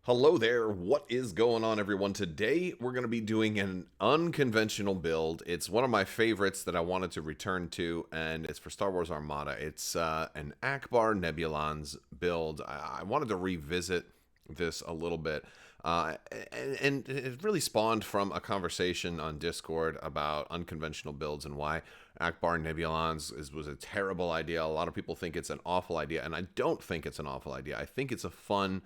Hello there, what is going on everyone? Today we're going to be doing an unconventional build. It's one of my favorites that I wanted to return to, and it's for Star Wars Armada. It's an Ackbar Nebulons build. I wanted to revisit this a little bit. And it really spawned from a conversation on Discord about unconventional builds and why Ackbar Nebulons was a terrible idea. A lot of people think it's an awful idea, and I don't think it's an awful idea. I think it's a fun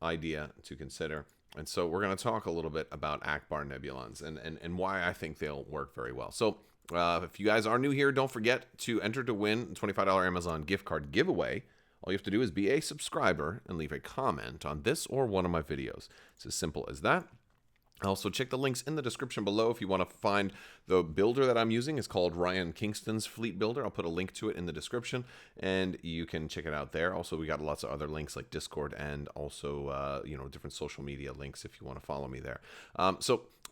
idea to consider. And so we're going to talk a little bit about Ackbar Nebulons and why I think they'll work very well. So if you guys are new here, don't forget to enter to win a $25 Amazon gift card giveaway. All you have to do is be a subscriber and leave a comment on this or one of my videos. It's as simple as that. Also, check the links in the description below if you want to find the builder that I'm using. It's called Ryan Kingston's Fleet Builder. I'll put a link to it in the description, and you can check it out there. Also, we got lots of other links like Discord and also, different social media links if you want to follow me there.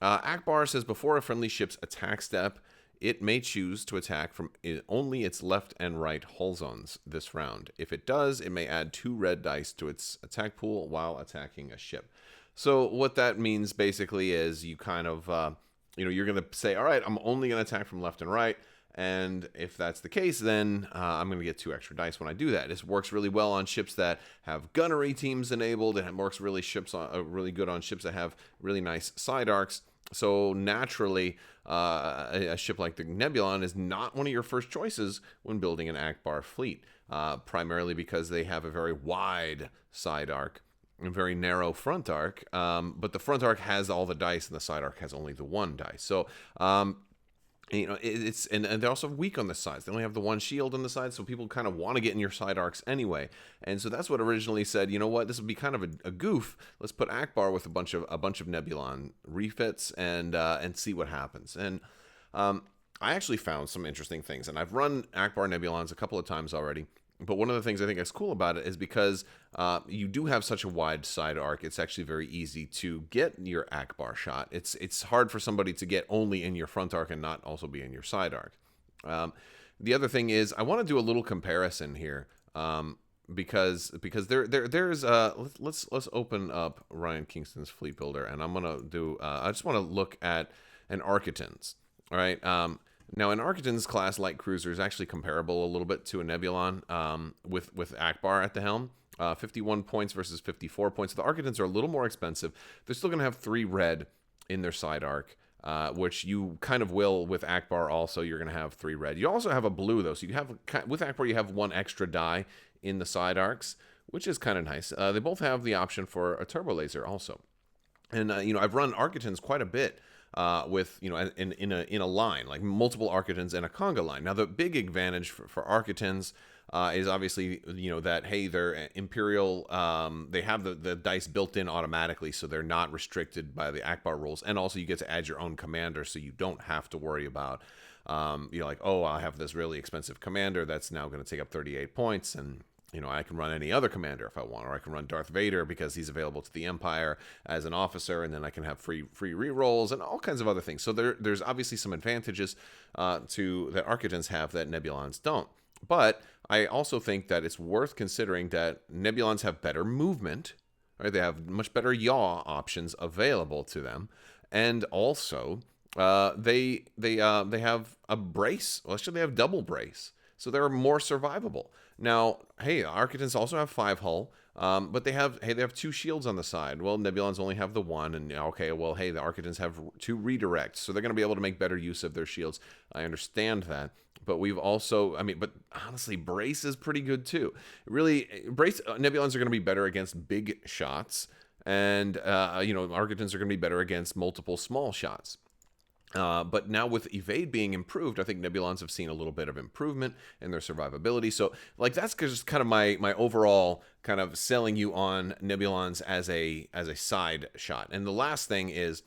Ackbar says before a friendly ship's attack step, it may choose to attack from only its left and right hull zones this round. If it does, it may add 2 red dice to its attack pool while attacking a ship. So what that means basically is you kind of, you're going to say, all right, I'm only going to attack from left and right. And if that's the case, then I'm going to get 2 extra dice when I do that. This works really well on ships that have gunnery teams enabled. It works really good on ships that have really nice side arcs. So naturally, a ship like the Nebulon is not one of your first choices when building an Ackbar fleet, primarily because they have a very wide side arc. A very narrow front arc, but the front arc has all the dice and the side arc has only the 1 dice. So, it's and they're also weak on the sides. They only have the 1 shield on the side, so people kind of want to get in your side arcs anyway. And so that's what originally said, you know what, this would be kind of a goof. Let's put Ackbar with a bunch of Nebulon refits and see what happens. And I actually found some interesting things, and I've run Ackbar Nebulons a couple of times already. But one of the things I think is cool about it is because you do have such a wide side arc, it's actually very easy to get your Ackbar shot. It's hard for somebody to get only in your front arc and not also be in your side arc. The other thing is I want to do a little comparison here because there's let's open up Ryan Kingston's Fleet Builder, and I'm gonna do I just want to look at an Arquitens. All right. Now, an Arquitens class light cruiser is actually comparable a little bit to a Nebulon with Ackbar at the helm. 51 points versus 54 points. The Arquitens are a little more expensive. They're still going to have 3 red in their side arc, which you kind of will with Ackbar also. You're going to have 3 red. You also have a blue, though. So you have with Ackbar, you have 1 extra die in the side arcs, which is kind of nice. They both have the option for a turbo laser also. And, I've run Arquitens quite a bit. With in a line, like multiple Arquitens and a conga line. Now the big advantage for Arquitens is obviously that hey, they're Imperial, they have the dice built in automatically, so they're not restricted by the Ackbar rules, and also you get to add your own commander, so you don't have to worry about like, oh, I have this really expensive commander that's now going to take up 38 points, and I can run any other commander if I want, or I can run Darth Vader because he's available to the Empire as an officer, and then I can have free rerolls and all kinds of other things. So there's obviously some advantages to that Arquitens have that Nebulons don't. But I also think that it's worth considering that Nebulons have better movement, right? They have much better yaw options available to them, and also they have a brace. Well, actually, they have double brace. So they're more survivable. Now, hey, Arquitens also have 5 hull, but they have 2 shields on the side. Well, Nebulons only have the 1, and okay, well, hey, the Arquitens have 2 redirects, so they're going to be able to make better use of their shields. I understand that, but we've also, but honestly, brace is pretty good too. Really, brace Nebulons are going to be better against big shots, and Arquitens are going to be better against multiple small shots. But now with evade being improved, I think Nebulons have seen a little bit of improvement in their survivability. So like that's just kind of my overall kind of selling you on Nebulons as a side shot. And the last thing is,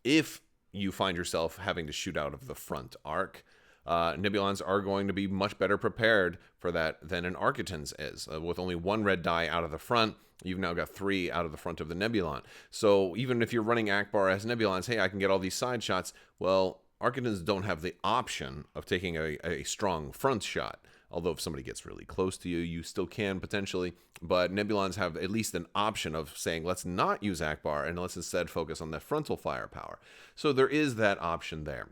if you find yourself having to shoot out of the front arc, Nebulons are going to be much better prepared for that than an Arquitens is. With only 1 red die out of the front, you've now got 3 out of the front of the Nebulon. So even if you're running Ackbar as Nebulons, hey, I can get all these side shots. Well, Arquitens don't have the option of taking a strong front shot. Although if somebody gets really close to you, you still can potentially. But Nebulons have at least an option of saying, let's not use Ackbar and let's instead focus on the frontal firepower. So there is that option there.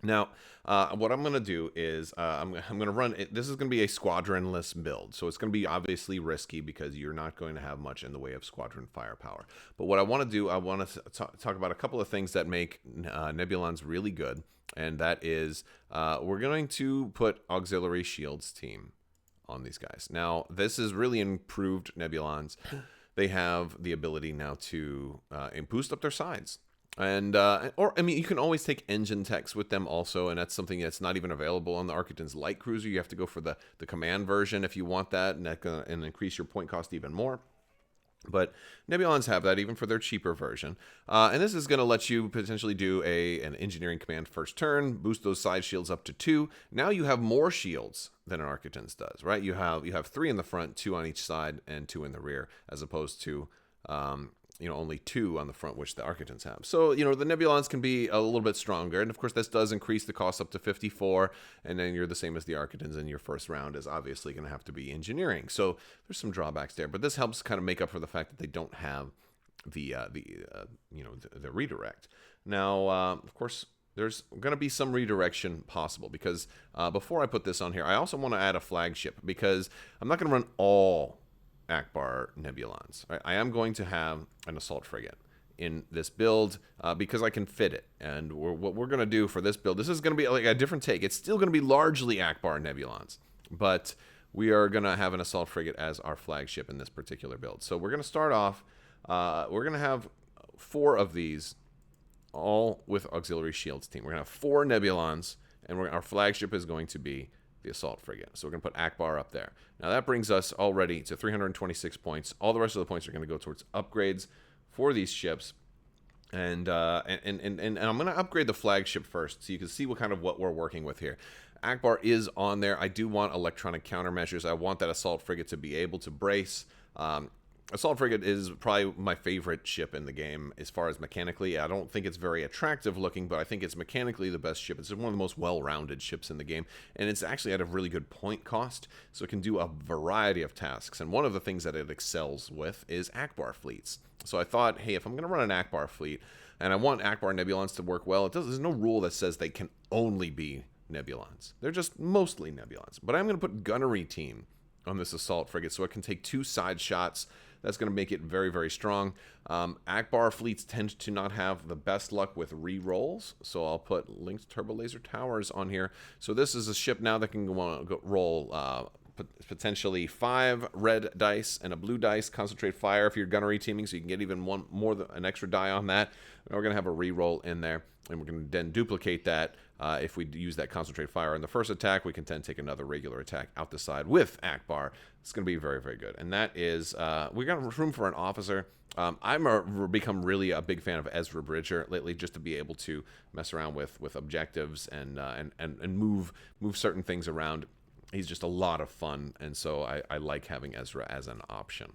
Now, what I'm going to do is I'm going to run it. This is going to be a squadronless build. So it's going to be obviously risky because you're not going to have much in the way of squadron firepower. But what I want to do, I want to talk about a couple of things that make Nebulons really good. And that is we're going to put auxiliary shields team on these guys. Now, this is really improved Nebulons. They have the ability now to boost up their sides. And or I mean, you can always take engine techs with them also, and that's something that's not even available on the Arquitens light cruiser. You have to go for the command version if you want that, and that can increase your point cost even more. But Nebulons have that even for their cheaper version, and this is going to let you potentially do an engineering command first turn, boost those side shields up to 2. Now you have more shields than an Arquitens does, right? You have 3 in the front, 2 on each side, and 2 in the rear, as opposed to only 2 on the front, which the Arquitens have. So, the Nebulons can be a little bit stronger. And of course, this does increase the cost up to 54. And then you're the same as the Arquitens, and your first round is obviously going to have to be engineering. So there's some drawbacks there. But this helps kind of make up for the fact that they don't have the redirect. Now, of course, there's going to be some redirection possible because before I put this on here, I also want to add a flagship because I'm not going to run all Ackbar Nebulons. Right? I am going to have an assault frigate in this build because I can fit it. And what we're going to do for this build, this is going to be like a different take. It's still going to be largely Ackbar Nebulons, but we are going to have an assault frigate as our flagship in this particular build. So we're going to start off, we're going to have 4 of these, all with auxiliary shields team. We're going to have 4 Nebulons, and our flagship is going to be the assault frigate. So we're going to put Ackbar up there. Now that brings us already to 326 points. All the rest of the points are going to go towards upgrades for these ships. And I'm going to upgrade the flagship first so you can see what we're working with here. Ackbar is on there. I do want electronic countermeasures. I want that assault frigate to be able to brace. Assault frigate is probably my favorite ship in the game as far as mechanically. I don't think it's very attractive looking, but I think it's mechanically the best ship. It's one of the most well-rounded ships in the game, and it's actually at a really good point cost, so it can do a variety of tasks. And one of the things that it excels with is Ackbar fleets. So I thought, hey, if I'm going to run an Ackbar fleet, and I want Ackbar Nebulons to work well, there's no rule that says they can only be Nebulons. They're just mostly Nebulons. But I'm going to put gunnery team on this assault frigate so it can take 2 side shots. That's going to make it very, very strong. Ackbar fleets tend to not have the best luck with re-rolls, so I'll put linked turbo laser towers on here. So this is a ship now that can roll potentially 5 red dice and a blue dice, concentrate fire if you're gunnery teaming, so you can get even an extra die on that. And we're going to have a re-roll in there, and we're going to then duplicate that. If we use that concentrate fire in the first attack, we can then take another regular attack out the side with Ackbar. It's going to be very, very good. And that is, we got room for an officer. I've become really a big fan of Ezra Bridger lately, just to be able to mess around with objectives and move certain things around. He's just a lot of fun, and so I like having Ezra as an option.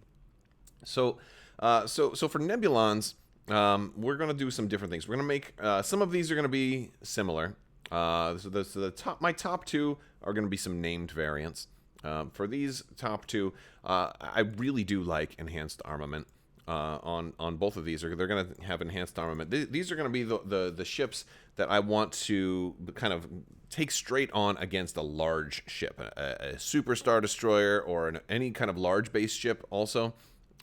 So for Nebulons, we're going to do some different things. We're going to make some of these are going to be similar. My top 2 are going to be some named variants. For these top 2, I really do like enhanced armament on both of these. They're going to have enhanced armament. These are going to be the ships that I want to kind of take straight on against a large ship, a super star destroyer or any kind of large base ship also,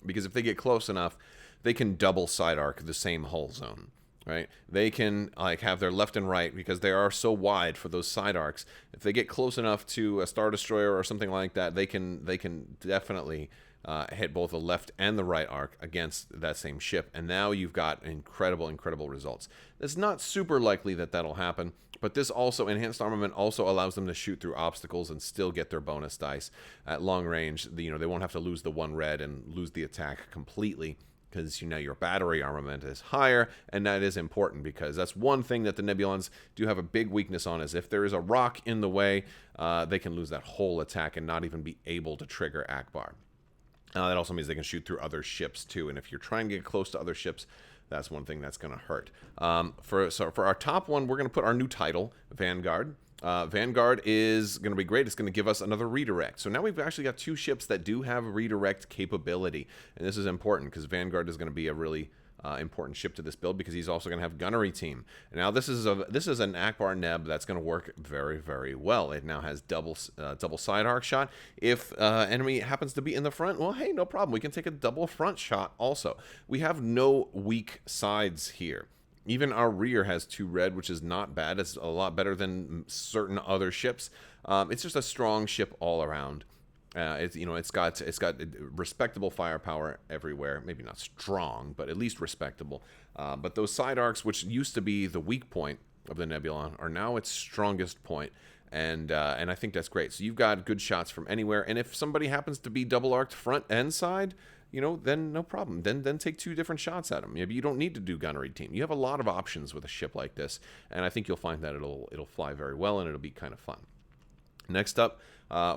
because if they get close enough, they can double side arc the same hull zone. Right? They can have their left and right because they are so wide for those side arcs. If they get close enough to a Star Destroyer or something like that, they can definitely hit both the left and the right arc against that same ship. And now you've got incredible, incredible results. It's not super likely that that'll happen, but this also, enhanced armament also allows them to shoot through obstacles and still get their bonus dice at long range. They won't have to lose the 1 red and lose the attack completely, because your battery armament is higher, and that is important because that's one thing that the Nebulons do have a big weakness on, is if there is a rock in the way, they can lose that whole attack and not even be able to trigger Ackbar. That also means they can shoot through other ships too, and if you're trying to get close to other ships, that's one thing that's going to hurt. For our top one, we're going to put our new title, Vanguard. Vanguard is going to be great. It's going to give us another redirect. So now we've actually got 2 ships that do have redirect capability. And this is important because Vanguard is going to be a really important ship to this build because he's also going to have gunnery team. And now this is an Ackbar Neb that's going to work very, very well. It now has double side arc shot. If enemy happens to be in the front, well, hey, no problem. We can take a double front shot also. We have no weak sides here. Even our rear has 2 red, which is not bad. It's a lot better than certain other ships. It's just a strong ship all around. It's got respectable firepower everywhere. Maybe not strong, but at least respectable. But those side arcs, which used to be the weak point of the Nebulon, are now its strongest point. And I think that's great. So you've got good shots from anywhere. And if somebody happens to be double arced front and side, then no problem. Then take 2 different shots at them. Maybe you don't need to do gunnery team. You have a lot of options with a ship like this, and I think you'll find that it'll fly very well and it'll be kind of fun. Next up,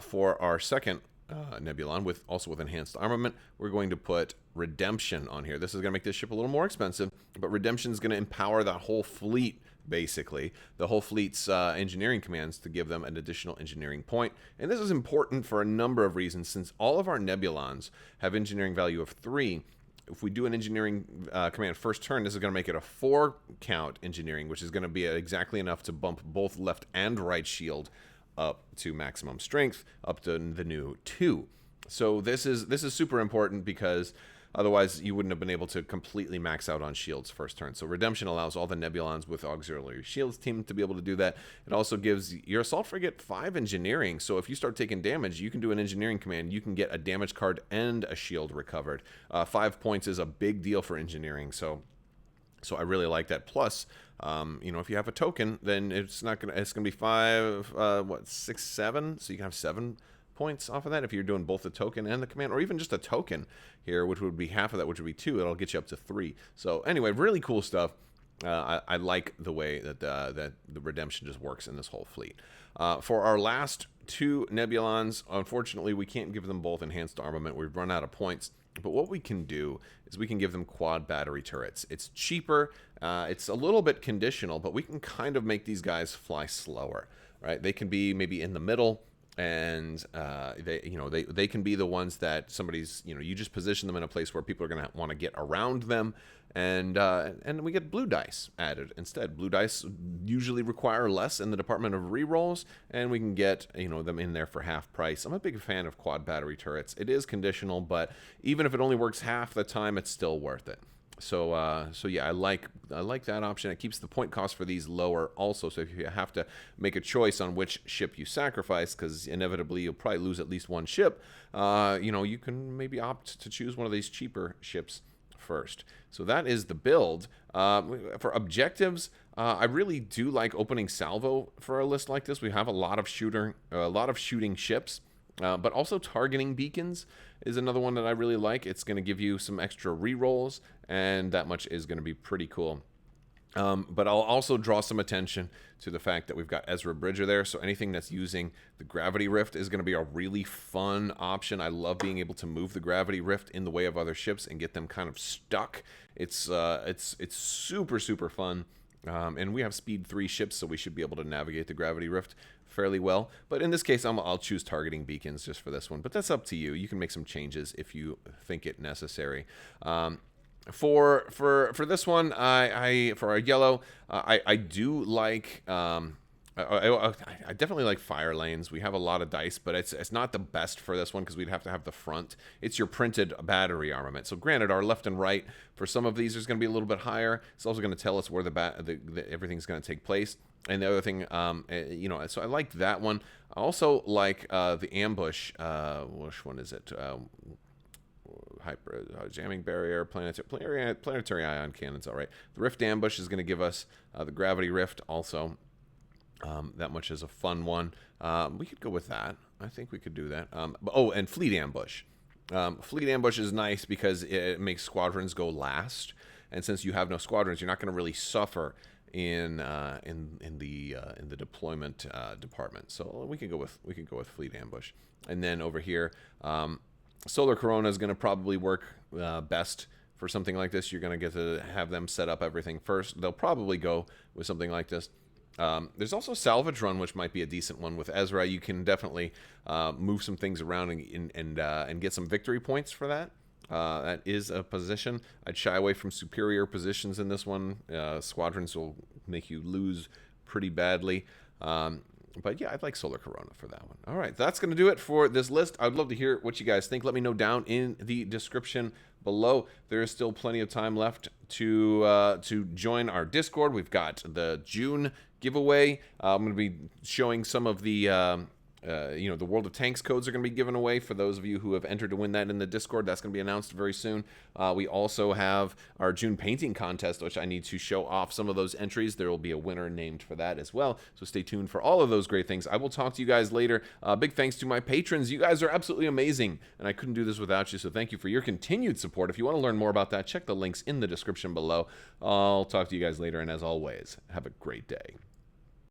for our second Nebulon, with enhanced armament, we're going to put Redemption on here. This is going to make this ship a little more expensive, but Redemption is going to empower that whole fleet. Basically, the whole fleet's engineering commands to give them an additional engineering point. And this is important for a number of reasons, since all of our Nebulons have engineering value of 3. If we do an engineering command first turn, this is going to make it a 4 count engineering, which is going to be exactly enough to bump both left and right shield up to maximum strength, up to the new 2. So this is super important because otherwise, you wouldn't have been able to completely max out on shields first turn. So Redemption allows all the Nebulons with auxiliary shields team to be able to do that. It also gives your assault frigate 5 engineering. So if you start taking damage, you can do an engineering command. You can get a damage card and a shield recovered. 5 points is a big deal for engineering. So I really like that. Plus, if you have a token, then it's gonna be 5, 6, 7. So you can have 7 points off of that if you're doing both the token and the command, or even just a token here, which would be half of that, which would be 2. It'll get you up to 3. So anyway, really cool stuff. I like the way that the Redemption just works in this whole fleet. For our last 2 Nebulons, unfortunately, we can't give them both enhanced armament. We've run out of points. But what we can do is we can give them quad battery turrets. It's cheaper. It's a little bit conditional, but we can kind of make these guys fly slower, right? They can be maybe in the middle. And they can be the ones that somebody's, you just position them in a place where people are going to want to get around them, and we get blue dice added instead. Blue dice usually require less in the department of rerolls, and we can get them in there for half price. I'm a big fan of quad battery turrets. It is conditional, but even if it only works half the time, it's still worth it. So yeah, I like that option. It keeps the point cost for these lower also. So if you have to make a choice on which ship you sacrifice, because inevitably you'll probably lose at least one ship, you can maybe opt to choose one of these cheaper ships first. So that is the build. For objectives, I really do like opening salvo for a list like this. We have a lot of shooting ships. But also targeting beacons is another one that I really like. It's going to give you some extra rerolls, and that much is going to be pretty cool. But I'll also draw some attention to the fact that we've got Ezra Bridger there, so anything that's using the Gravity Rift is going to be a really fun option. I love being able to move the Gravity Rift in the way of other ships and get them kind of stuck. It's super, super fun. And we have speed 3 ships, so we should be able to navigate the Gravity Rift fairly well. But in this case, I'll choose targeting beacons just for this one. But that's up to you. You can make some changes if you think it necessary. For this one, for our yellow, I do like. I definitely like fire lanes. We have a lot of dice, but it's not the best for this one because we'd have to have the front. It's your printed battery armament. So granted, our left and right for some of these is going to be a little bit higher. It's also going to tell us where everything's going to take place. And the other thing, so I like that one. I also like the ambush. Which one is it? Jamming barrier, planetary ion cannons. All right. The rift ambush is going to give us the gravity rift also. That much is a fun one. We could go with that. I think we could do that. And fleet ambush. Fleet ambush is nice because it makes squadrons go last, and since you have no squadrons, you're not going to really suffer in the deployment department. So we can go with fleet ambush. And then over here, solar corona is going to probably work best for something like this. You're going to get to have them set up everything first. They'll probably go with something like this. There's also Salvage Run, which might be a decent one. With Ezra, you can definitely move some things around and get some victory points for that. That is a position. I'd shy away from superior positions in this one. Squadrons will make you lose pretty badly. But yeah, I'd like Solar Corona for that one. All right, that's going to do it for this list. I'd love to hear what you guys think. Let me know down in the description below. There is still plenty of time left to join our Discord. We've got the June giveaway. I'm going to be showing some of the the World of Tanks codes are going to be given away for those of you who have entered to win that in the Discord. That's going to be announced very soon. We also have our June painting contest, which I need to show off some of those entries. There will be a winner named for that as well. So stay tuned for all of those great things. I will talk to you guys later. Big thanks to my patrons. You guys are absolutely amazing, and I couldn't do this without you. So thank you for your continued support. If you want to learn more about that, check the links in the description below. I'll talk to you guys later, and as always, have a great day.